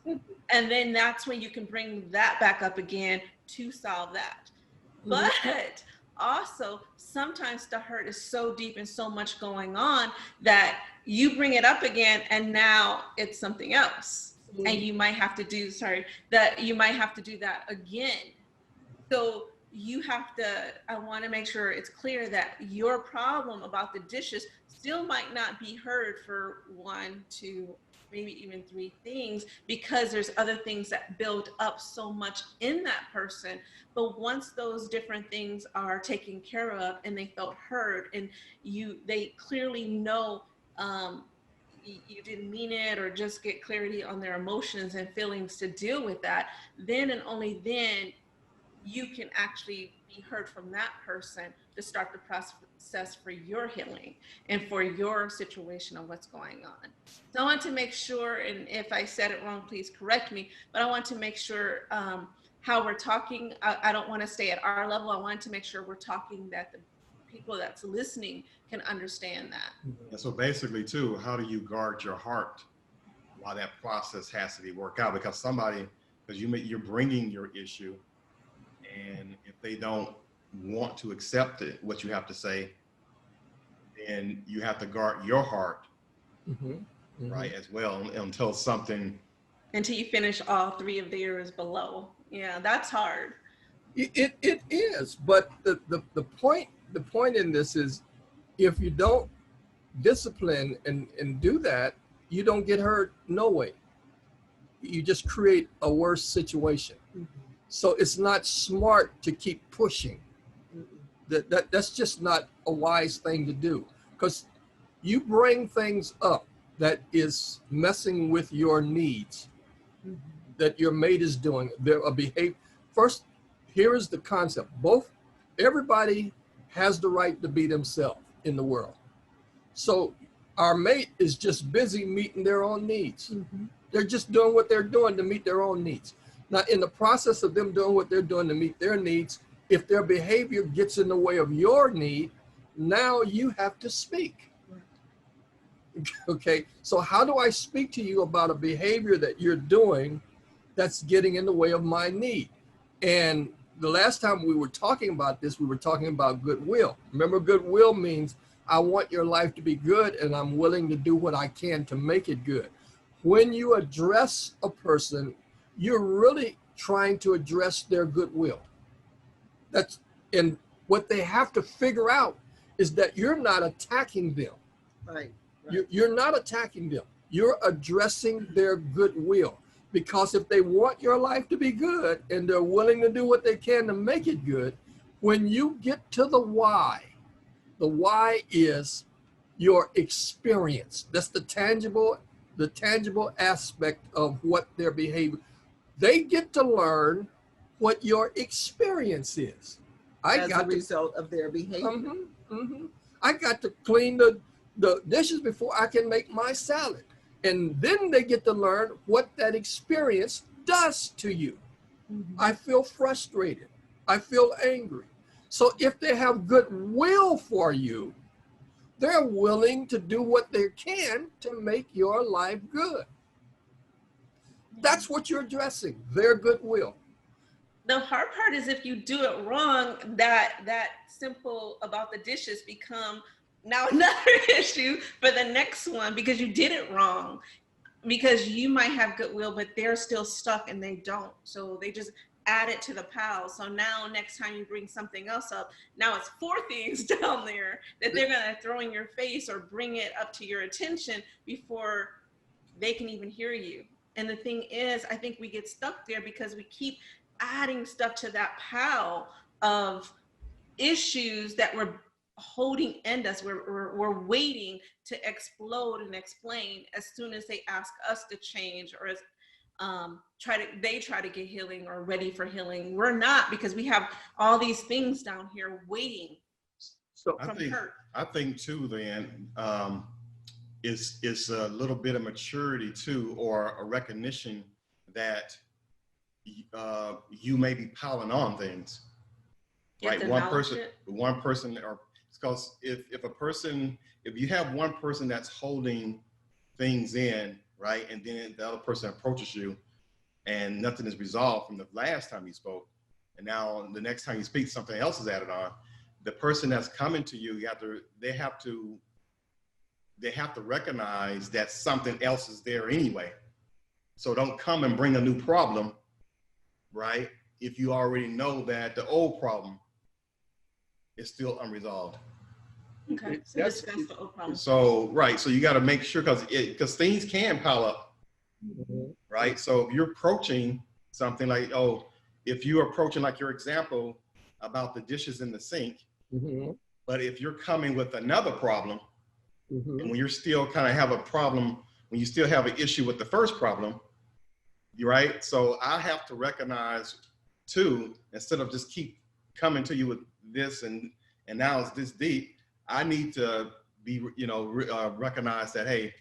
And then that's when you can bring that back up again to solve that. But also, sometimes the hurt is so deep and so much going on that you bring it up again and now it's something else. And you might have to do that again. So you have to, I want to make sure it's clear that your problem about the dishes still might not be heard for 1, 2, maybe even 3 things, because there's other things that build up so much in that person. But once those different things are taken care of and they felt heard, and they clearly know you didn't mean it, or just get clarity on their emotions and feelings to deal with that, then and only then you can actually be heard from that person to start the process for your healing and for your situation of what's going on. So I want to make sure, and if I said it wrong, please correct me, but I want to make sure how we're talking. I don't want to stay at our level. I want to make sure we're talking that the people that's listening can understand that. And so basically too, how do you guard your heart while that process has to be worked out? Because you're bringing your issue, and if they don't want to accept it, what you have to say, then you have to guard your heart, right, as well, until you finish all three of theirs below. Yeah, that's hard. It is, but the point in this is, if you don't discipline and do that, you don't get hurt no way. You just create a worse situation. So it's not smart to keep pushing. That's just not a wise thing to do, because you bring things up that is messing with your needs, that your mate is doing. First, here is the concept. Everybody has the right to be themselves in the world. So our mate is just busy meeting their own needs. They're just doing what they're doing to meet their own needs. Now, in the process of them doing what they're doing to meet their needs, if their behavior gets in the way of your need, now you have to speak. Okay, so how do I speak to you about a behavior that you're doing that's getting in the way of my need? And the last time we were talking about this, we were talking about goodwill. Remember, goodwill means I want your life to be good, and I'm willing to do what I can to make it good. When you address a person, you're really trying to address their goodwill. And what they have to figure out is that you're not attacking them. Right. You're not attacking them. You're addressing their goodwill. Because if they want your life to be good and they're willing to do what they can to make it good, when you get to the why is your experience. That's the tangible aspect of what their behavior. They get to learn what your experience is. As a result of their behavior. I got to clean the dishes before I can make my salad. And then they get to learn what that experience does to you. I feel frustrated. I feel angry. So if they have goodwill for you, they're willing to do what they can to make your life good. That's what you're addressing, their goodwill. The hard part is if you do it wrong, that simple about the dishes become now another issue for the next one, because you did it wrong, because you might have goodwill, but they're still stuck and they don't. So they just add it to the pile. So now next time you bring something else up, now it's 4 things down there that they're going to throw in your face or bring it up to your attention before they can even hear you. And the thing is, I think we get stuck there because we keep adding stuff to that pile of issues that we're holding in us. We're waiting to explode and explain as soon as they ask us to change, or as they try to get healing or ready for healing. We're not, because we have all these things down here waiting. So I think too, then it's a little bit of maturity too, or a recognition that you may be piling on things, right? One person, or because if you have one person that's holding things in, right, and then the other person approaches you and nothing is resolved from the last time you spoke, and now the next time you speak something else is added on, the person that's coming to you, they have to recognize that something else is there anyway. So don't come and bring a new problem, right, if you already know that the old problem is still unresolved. Okay, so discuss the old problem. So, right, so you got to make sure, because things can pile up, right? So if you're approaching something like, if you're approaching like your example about the dishes in the sink, but if you're coming with another problem, and when you're still kind of have a problem, when you still have an issue with the first problem, right? So I have to recognize too, instead of just keep coming to you with this and now it's this deep, I need to be, recognize that, hey,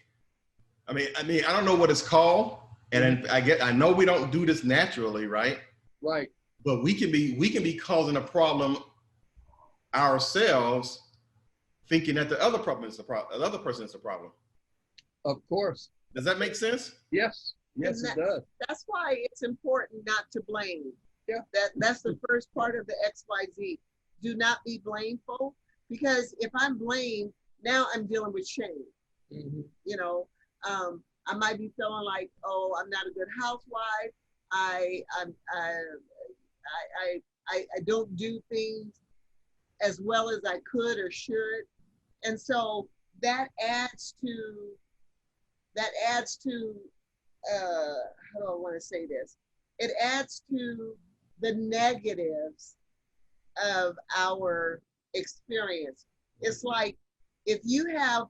I mean, I don't know what it's called. And I know we don't do this naturally, right? Right. But we can be causing a problem ourselves, thinking that the other problem is the problem, the other person is the problem. Of course. Does that make sense? Yes. Yes, it does. That's why it's important not to blame. Yeah. That's the first part of the XYZ. Do not be blameful, because if I'm blamed, now I'm dealing with shame. Mm-hmm. You know, I might be feeling like, oh, I'm not a good housewife. I don't do things as well as I could or should, and so that adds to how do I want to say this? It adds to the negatives of our experience. It's like if you have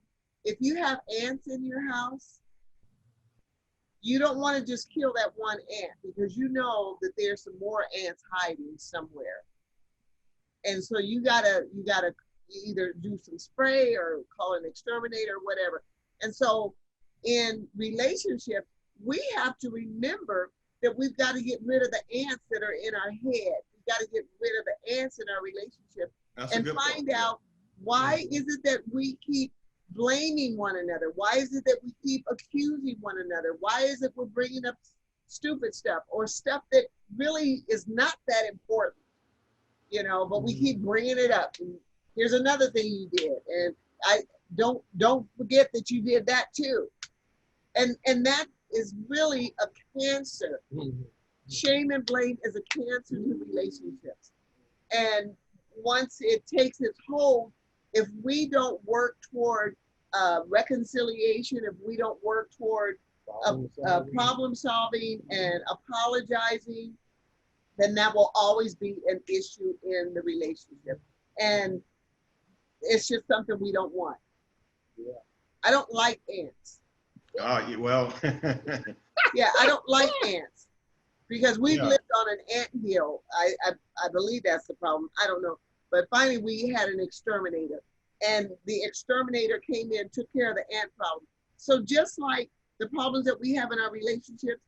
ants in your house, you don't want to just kill that one ant, because you know that there's some more ants hiding somewhere. And so you gotta either do some spray or call an exterminator or whatever. And so in relationships, we have to remember that we've got to get rid of the ants that are in our head. We've got to get rid of the ants in our relationship. That's and find out why is it that we keep blaming one another? Why is it that we keep accusing one another? Why is it we're bringing up stupid stuff or stuff that really is not that important, you know, but we keep bringing it up. And here's another thing you did, and I don't forget that you did that too. And that is really a cancer. Shame and blame is a cancer to relationships. And once it takes its hold, if we don't work toward reconciliation, if we don't work toward problem solving and apologizing, then that will always be an issue in the relationship. And it's just something we don't want. Yeah. I don't like ants. Oh, well. Yeah, I don't like ants, because we've lived on an ant hill. I believe that's the problem. I don't know. But finally, we had an exterminator, and the exterminator came in, took care of the ant problem. So just like the problems that we have in our relationships,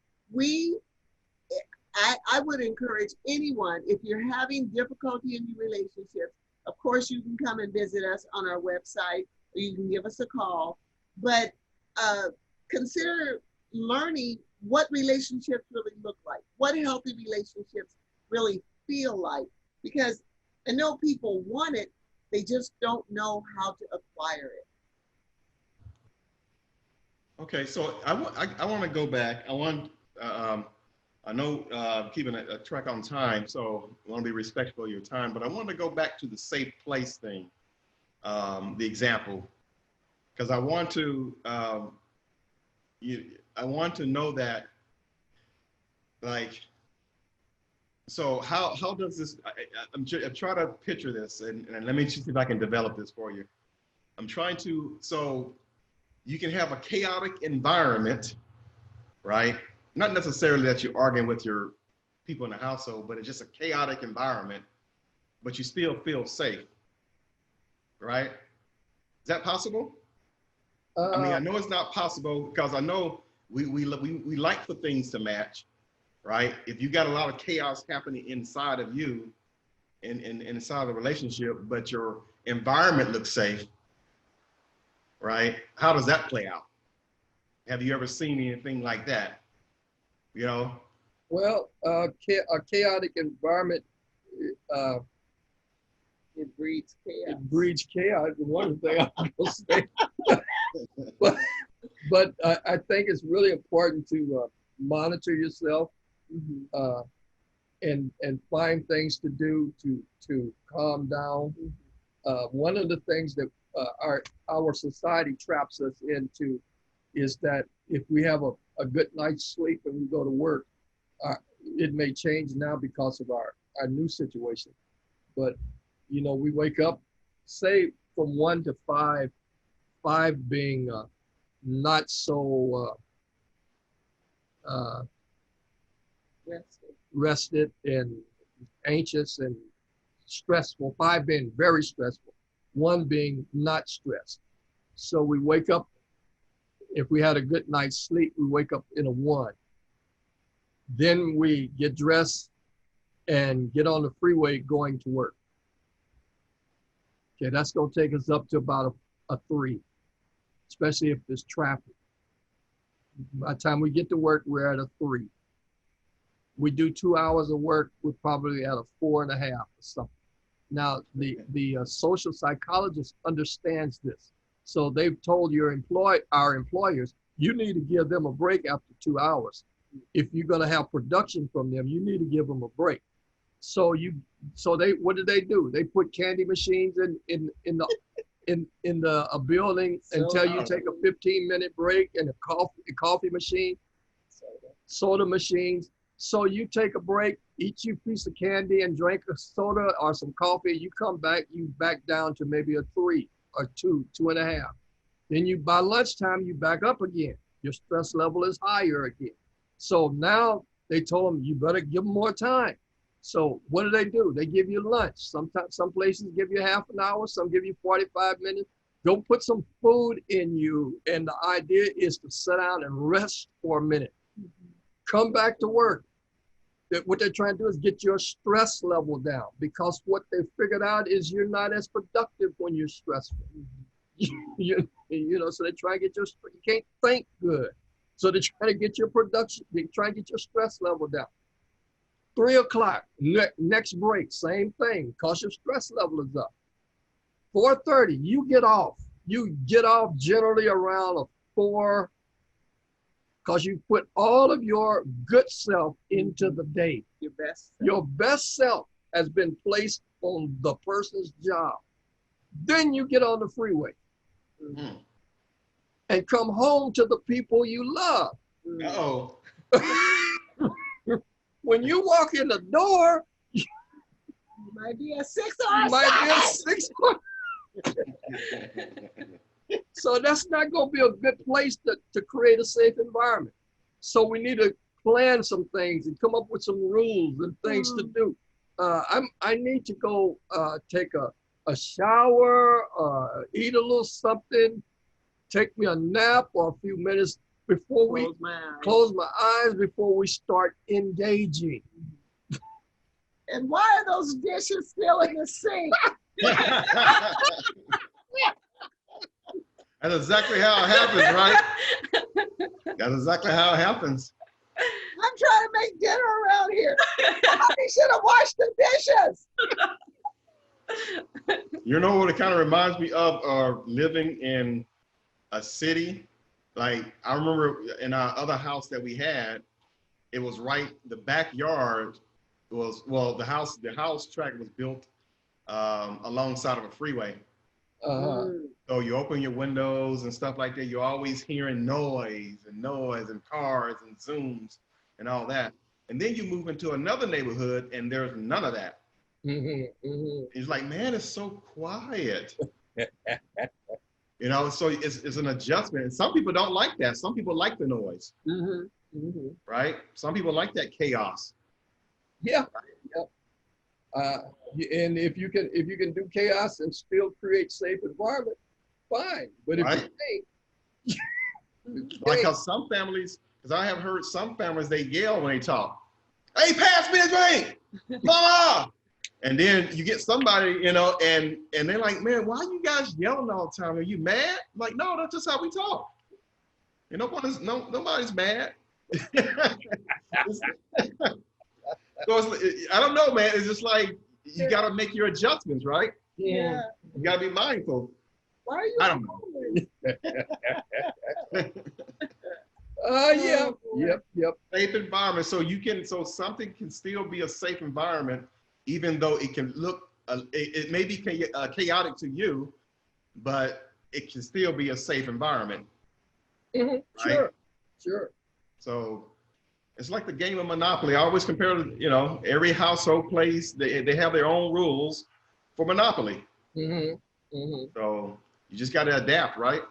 I would encourage anyone, if you're having difficulty in your relationships, of course, you can come and visit us on our website, or you can give us a call. But consider learning what relationships really look like, what healthy relationships really feel like, because I know people want it, they just don't know how to acquire it. Okay, so I want to go back. I know keeping a track on time, so I want to be respectful of your time, but I want to go back to the safe place thing, the example, because I want to know that, like, so how does this, I'm trying to picture this, and let me see if I can develop this for you. I'm trying to, so you can have a chaotic environment, right? Not necessarily that you're arguing with your people in the household, but it's just a chaotic environment, but you still feel safe, right? Is that possible? I mean, I know it's not possible, because I know we like for things to match, right? If you got a lot of chaos happening inside of you and inside the relationship, but your environment looks safe, right? How does that play out? Have you ever seen anything like that? You know? Well, a chaotic environment, it breeds chaos. It breeds chaos. One thing I'm gonna say. but I think it's really important to monitor yourself, and find things to do to calm down. One of the things that our society traps us into is that if we have a good night's sleep and we go to work, it may change now because of our new situation. But, you know, we wake up, say from 1 to 5, 5 being not so rested and anxious and stressful, 5 being very stressful, 1 being not stressed. So we wake up, if we had a good night's sleep, we wake up in a 1. Then we get dressed and get on the freeway going to work. Okay, that's gonna take us up to about a 3, especially if there's traffic. By the time we get to work, we're at a 3. We do 2 hours of work, we're probably at a 4.5 or something. Now, the social psychologist understands this. So they've told our employers, you need to give them a break after 2 hours. If you're gonna have production from them, you need to give them a break. So what do? They put candy machines in the building and tell you take a 15-minute break, and a coffee machine, soda machines. So you take a break, eat you a piece of candy and drink a soda or some coffee. You come back, you back down to maybe a 3 or 2.5. Then by lunchtime, you back up again. Your stress level is higher again. So now they told them, you better give them more time. So what do? They give you lunch. Sometimes some places give you half an hour, some give you 45 minutes. Go put some food in you. And the idea is to sit down and rest for a minute. Come back to work. What they're trying to do is get your stress level down, because what they figured out is you're not as productive when you're stressful. you know, so they try to get you can't think good. So they're trying to get your production, they try to get your stress level down. 3 o'clock, next break, same thing, cause your stress level is up. 4:30, you get off. You get off generally around a 4, because you put all of your good self into the day. Your best self has been placed on the person's job. Then you get on the freeway and come home to the people you love. Uh-oh. When you walk in the door, you might be a 6 So that's not going to be a good place to create a safe environment. So we need to plan some things and come up with some rules and things to do. I need to go take a shower, eat a little something, take me a nap or a few minutes before we close my eyes before we start engaging. And why are those dishes still in the sink? That's exactly how it happens, right? That's exactly how it happens. I'm trying to make dinner around here. Somebody should have washed the dishes. You know what it kind of reminds me of living in a city? Like, I remember in our other house that we had, it was the backyard was, the house track was built alongside of a freeway. So you open your windows and stuff like that, you're always hearing noise and cars and zooms and all that. And then you move into another neighborhood and there's none of that. It's like, man, it's so quiet. You know, so it's an adjustment. And some people don't like that. Some people like the noise, right? Some people like that chaos. Yeah. And if you can do chaos and still create safe environment, fine. But if you can't, like how some families, because I have heard some families, they yell when they talk. Hey, pass me a drink, mama. And then you get somebody, you know, and they're like, man, why are you guys yelling all the time? Are you mad? I'm like, no, that's just how we talk. And nobody's mad. So I don't know, man. It's just like, you got to make your adjustments, right? Yeah. You got to be mindful. Why are you? I don't know. Yep. Safe environment. So something can still be a safe environment, even though it can look, it may be chaotic to you, but it can still be a safe environment. Right? Sure. So it's like the game of Monopoly. I always compare, you know, every household place, they have their own rules for Monopoly. So you just got to adapt, right?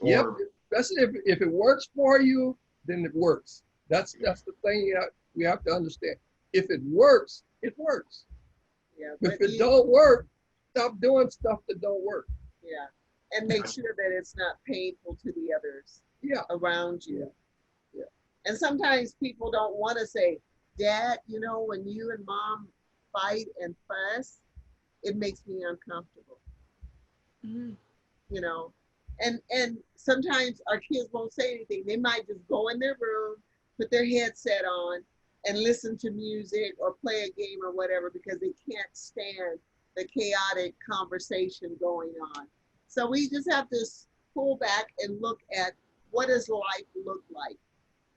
Yep. Especially if it works for you, then it works. That's the thing we have to understand. If it works, it works. Yeah. If it don't work, stop doing stuff that don't work. Yeah. And make sure that it's not painful to the others around you. Yeah. And sometimes people don't want to say, Dad, you know, when you and mom fight and fuss, it makes me uncomfortable, Mhm. you know. And sometimes our kids won't say anything. They might just go in their room, put their headset on, and listen to music or play a game or whatever because they can't stand the chaotic conversation going on. So we just have to pull back and look at what does life look like.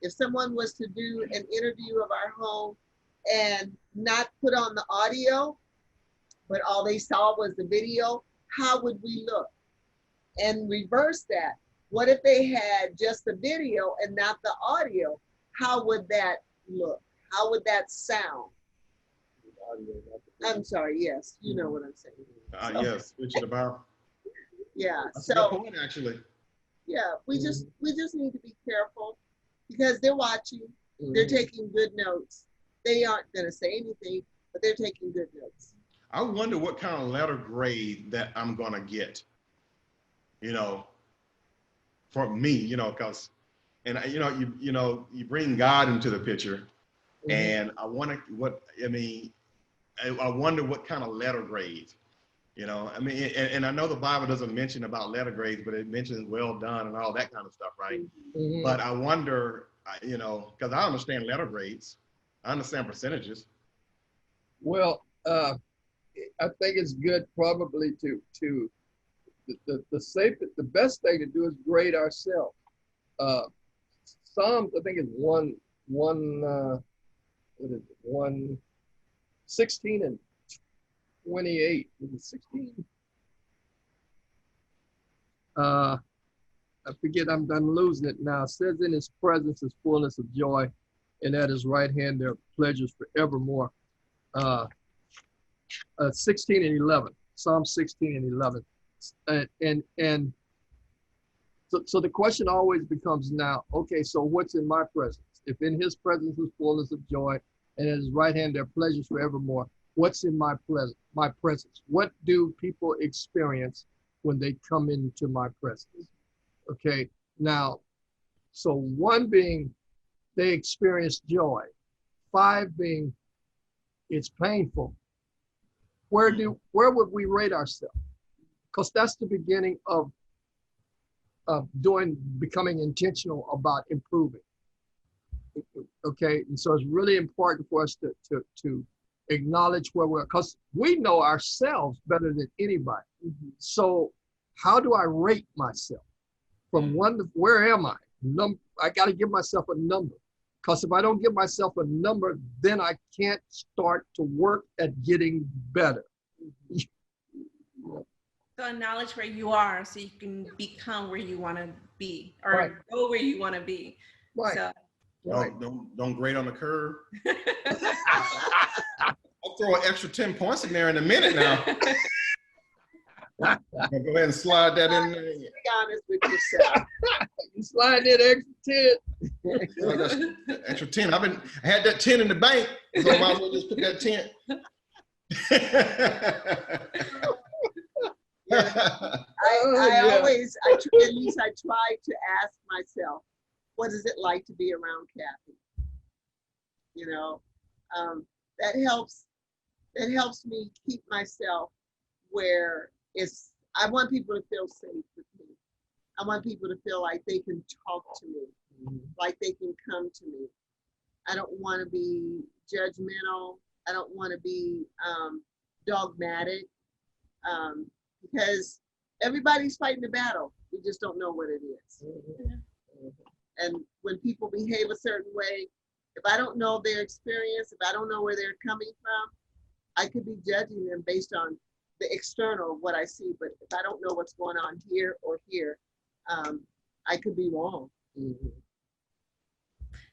If someone was to do an interview of our home and not put on the audio, but all they saw was the video, how would we look? And reverse that. What if they had just the video and not the audio? How would that look? How would that sound? I'm sorry, yes, you know what I'm saying. So, Yes, switch it about. yeah, That's a good so point, actually. yeah, we just need to be careful because they're watching, they're taking good notes. They aren't gonna say anything, but they're taking good notes. I wonder what kind of letter grade that I'm gonna get, you know, for me, you know, because, and you bring God into the picture, and I wonder what, I mean, I wonder what kind of letter grades, you know, I mean, and I know the Bible doesn't mention about letter grades, but it mentions well done and all that kind of stuff, right? But I wonder, you know, because I understand letter grades, I understand percentages. Well, I think it's good probably to the best thing to do is grade ourselves. Psalms, I think it's what is it, 116 and 28. Is it 16? I forget, I'm losing it now. It says in his presence is fullness of joy, and at his right hand there are pleasures forevermore. 16 and 11, Psalm 16 and 11. And so the question always becomes now, okay, so what's in my presence? If in his presence is fullness of joy, and at his right hand there are pleasures forevermore, what's in my presence? What do people experience when they come into my presence? Okay, now, so 1 being they experience joy, 5 being it's painful. Where would we rate ourselves? Because that's the beginning of becoming intentional about improving. Okay, and so it's really important for us to acknowledge where we're, because we know ourselves better than anybody. So how do I rate myself from 1 to where am I? I got to give myself a number, because if I don't give myself a number, then I can't start to work at getting better. So acknowledge where you are so you can become where you want to be, or Right. go where you want to be. Right. So. Right. Don't grade on the curve. I'll throw an extra 10 points in there in a minute now. Go ahead and slide that in there. Be honest with yourself. You slide that extra 10. Extra 10. I had that 10 in the bank, so I might as well just put that 10. At least I try to ask myself, what is it like to be around Kathy? You know, that helps me keep myself where I want people to feel safe with me. I want people to feel like they can talk to me, like they can come to me. I don't want to be judgmental. I don't want to be dogmatic, because everybody's fighting the battle. We just don't know what it is. And when people behave a certain way, if I don't know their experience, if I don't know where they're coming from, I could be judging them based on the external of what I see. But if I don't know what's going on here or here, I could be wrong.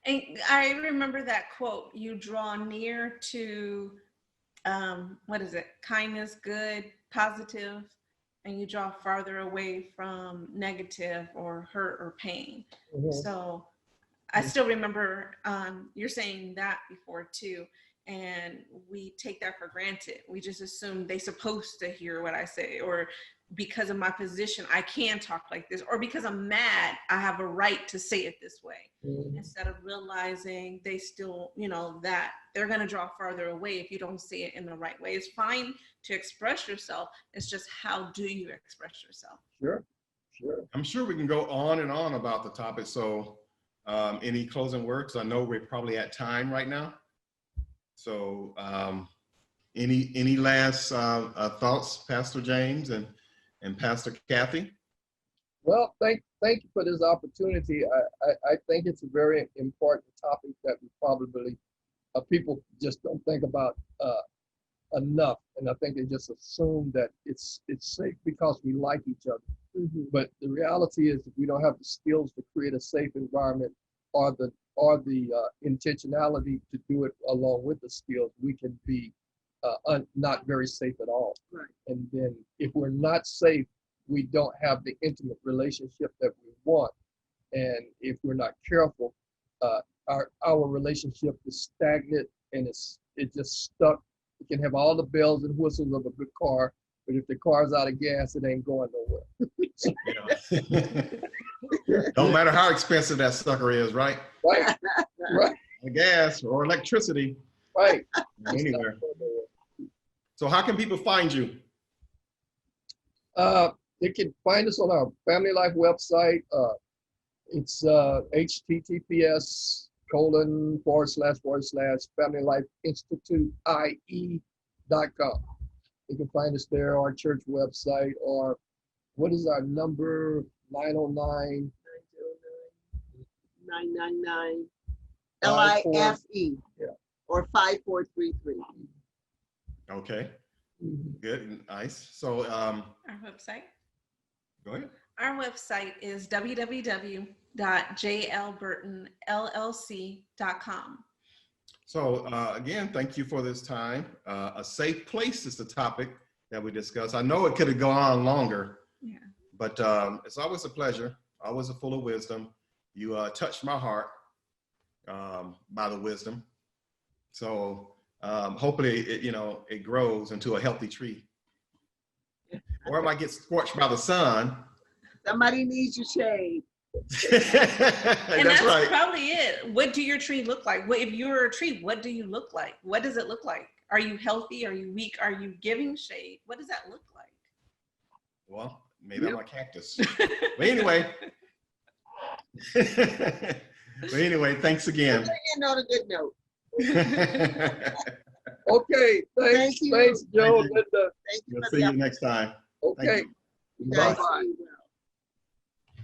And I remember that quote, you draw near to, what is it? Kindness, good, positive, and you draw farther away from negative or hurt or pain. So I still remember you're saying that before too. and we take that for granted. We just assume they're supposed to hear what I say, or because of my position, I can talk like this, or because I'm mad, I have a right to say it this way. Instead of realizing they still, that they're going to draw farther away if you don't say it in the right way. It's fine to express yourself. It's just, how do you express yourself? Sure. I'm sure we can go on and on about the topic. So any closing words? I know we're probably at time right now. So any last thoughts, Pastor James and Pastor Kathy? Well, thank you for this opportunity. I think it's a very important topic that we probably people just don't think about enough, and I think they just assume that it's safe because we like each other. But the reality is, if we don't have the skills to create a safe environment, or the intentionality to do it along with the skills, we can be not very safe at all. Right. And then if we're not safe, we don't have the intimate relationship that we want. And if we're not careful, our relationship is stagnant, and it's just stuck. It can have all the bells and whistles of a good car, but if the car's out of gas, it ain't going nowhere. Don't matter how expensive that sucker is, right? Right. The gas or electricity. Right. Anywhere. So how can people find you? They can find us on our Family Life website. It's https://familylifeinstitute.ie.com. You can find us there, our church website, or what is our number? 909 999 LIFE, yeah, or 5433. Okay. Good. Nice. So Our website. go ahead. Our website is www.jlburtonllc.com. So again, thank you for this time. A safe place is the topic that we discussed. I know it could have gone on longer, but it's always a pleasure, always full of wisdom. You touched my heart by the wisdom. So hopefully, it grows into a healthy tree. Or it might get scorched by the sun. Somebody needs your shade. And that's right. probably it. What do your tree look like? If you're a tree, what do you look like? What does it look like? Are you healthy? Are you weak? Are you giving shade? What does that look like? Well, maybe I'm a cactus. But anyway. Thanks again. End on a good note. Okay, thanks, Thank you. thanks, Joe, Thank you. Linda. Thank you We'll for see the you next time. Okay, Bye. opportunity.